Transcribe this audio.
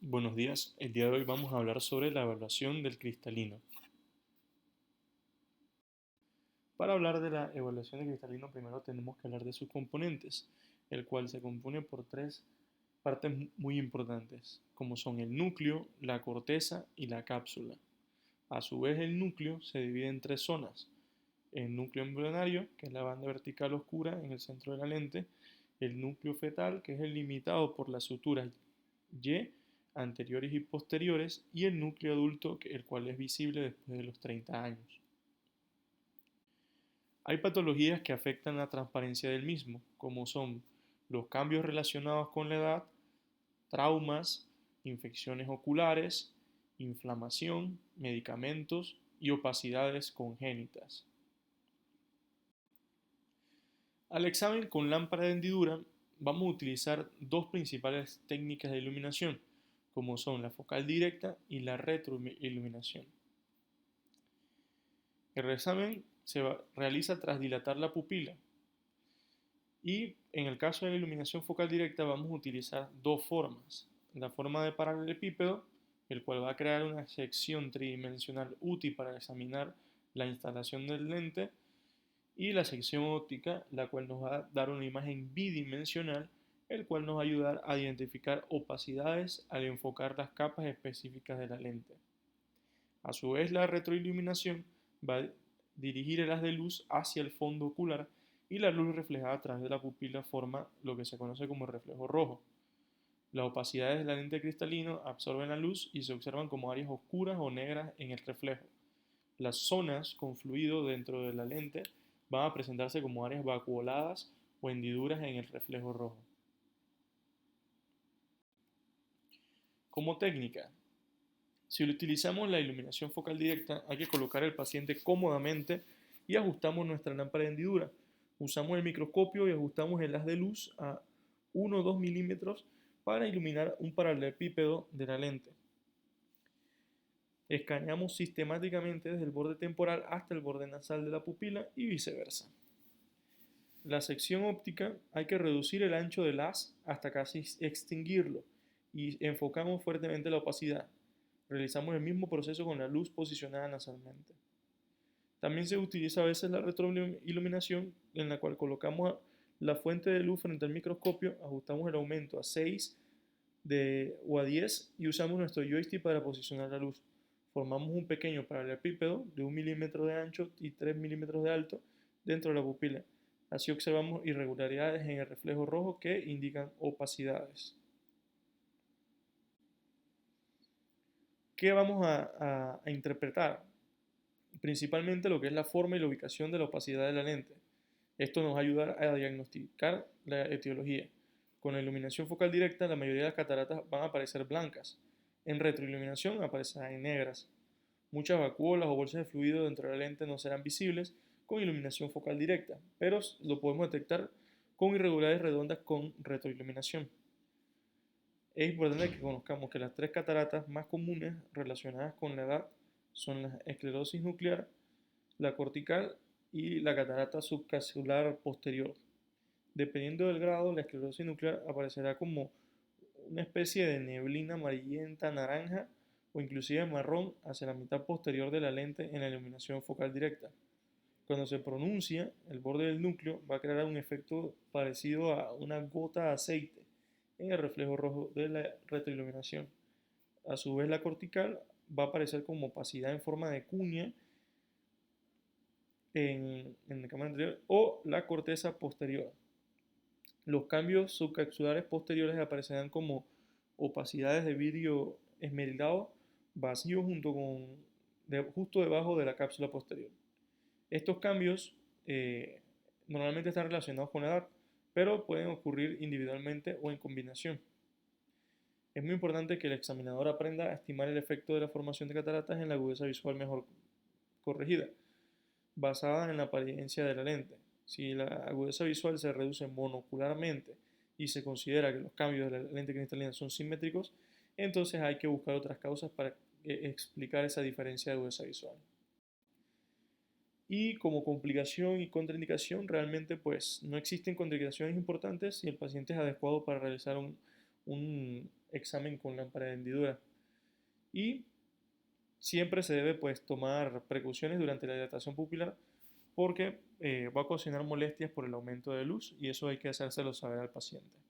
Buenos días, el día de hoy vamos a hablar sobre la evaluación del cristalino. Para hablar de la evaluación del cristalino, primero tenemos que hablar de sus componentes, el cual se compone por tres partes muy importantes, como son el núcleo, la corteza y la cápsula. A su vez, el núcleo se divide en tres zonas: el núcleo embrionario, que es la banda vertical oscura en el centro de la lente; el núcleo fetal, que es el limitado por las suturas Y anteriores y posteriores; y el núcleo adulto, el cual es visible después de los 30 años. Hay patologías que afectan la transparencia del mismo, como son los cambios relacionados con la edad, traumas, infecciones oculares, inflamación, medicamentos y opacidades congénitas. Al examen con lámpara de hendidura vamos a utilizar dos principales técnicas de iluminación, como son la focal directa y la retroiluminación. El examen se realiza tras dilatar la pupila, y en el caso de la iluminación focal directa vamos a utilizar dos formas: la forma de paralelepípedo, el cual va a crear una sección tridimensional útil para examinar la instalación del lente, y la sección óptica, la cual nos va a dar una imagen bidimensional, el cual nos va a ayudar a identificar opacidades al enfocar las capas específicas de la lente. A su vez, la retroiluminación va a dirigir el haz de luz hacia el fondo ocular, y la luz reflejada a través de la pupila forma lo que se conoce como reflejo rojo. Las opacidades de la lente cristalino absorben la luz y se observan como áreas oscuras o negras en el reflejo. Las zonas con fluido dentro de la lente van a presentarse como áreas vacuoladas o hendiduras en el reflejo rojo. Como técnica, si utilizamos la iluminación focal directa, hay que colocar al paciente cómodamente y ajustamos nuestra lámpara de hendidura. Usamos el microscopio y ajustamos el haz de luz a 1 o 2 milímetros para iluminar un paralelepípedo de la lente. Escaneamos sistemáticamente desde el borde temporal hasta el borde nasal de la pupila y viceversa. La sección óptica hay que reducir el ancho del haz hasta casi extinguirlo, y enfocamos fuertemente la opacidad. Realizamos el mismo proceso con la luz posicionada nasalmente. También se utiliza a veces la retroiluminación, en la cual colocamos la fuente de luz frente al microscopio, ajustamos el aumento a 6 o a 10 y usamos nuestro joystick para posicionar la luz. Formamos un pequeño paralelepípedo de 1 milímetro de ancho y 3 milímetros de alto dentro de la pupila. Así observamos irregularidades en el reflejo rojo que indican opacidades. ¿Qué vamos a interpretar? Principalmente lo que es la forma y la ubicación de la opacidad de la lente. Esto nos va a ayudar a diagnosticar la etiología. Con la iluminación focal directa, la mayoría de las cataratas van a aparecer blancas. En retroiluminación aparecerán negras. Muchas vacuolas o bolsas de fluido dentro de la lente no serán visibles con iluminación focal directa, pero lo podemos detectar con irregularidades redondas con retroiluminación. Es importante que conozcamos que las tres cataratas más comunes relacionadas con la edad son la esclerosis nuclear, la cortical y la catarata subcapsular posterior. Dependiendo del grado, la esclerosis nuclear aparecerá como una especie de neblina amarillenta, naranja o inclusive marrón hacia la mitad posterior de la lente en la iluminación focal directa. Cuando se pronuncia, el borde del núcleo va a crear un efecto parecido a una gota de aceite en el reflejo rojo de la retroiluminación. A su vez, la cortical va a aparecer como opacidad en forma de cuña en la cámara anterior, o la corteza posterior. Los cambios subcapsulares posteriores aparecerán como opacidades de vidrio esmerilado vacío justo debajo de la cápsula posterior. Estos cambios normalmente están relacionados con la edad, pero pueden ocurrir individualmente o en combinación. Es muy importante que el examinador aprenda a estimar el efecto de la formación de cataratas en la agudeza visual mejor corregida, basada en la apariencia de la lente. Si la agudeza visual se reduce monocularmente y se considera que los cambios de la lente cristalina son simétricos, entonces hay que buscar otras causas para explicar esa diferencia de agudeza visual. Y como complicación y contraindicación, realmente pues no existen contraindicaciones importantes si el paciente es adecuado para realizar un examen con lámpara de hendidura. Y siempre se debe pues tomar precauciones durante la dilatación pupilar porque va a ocasionar molestias por el aumento de luz y eso hay que hacérselo saber al paciente.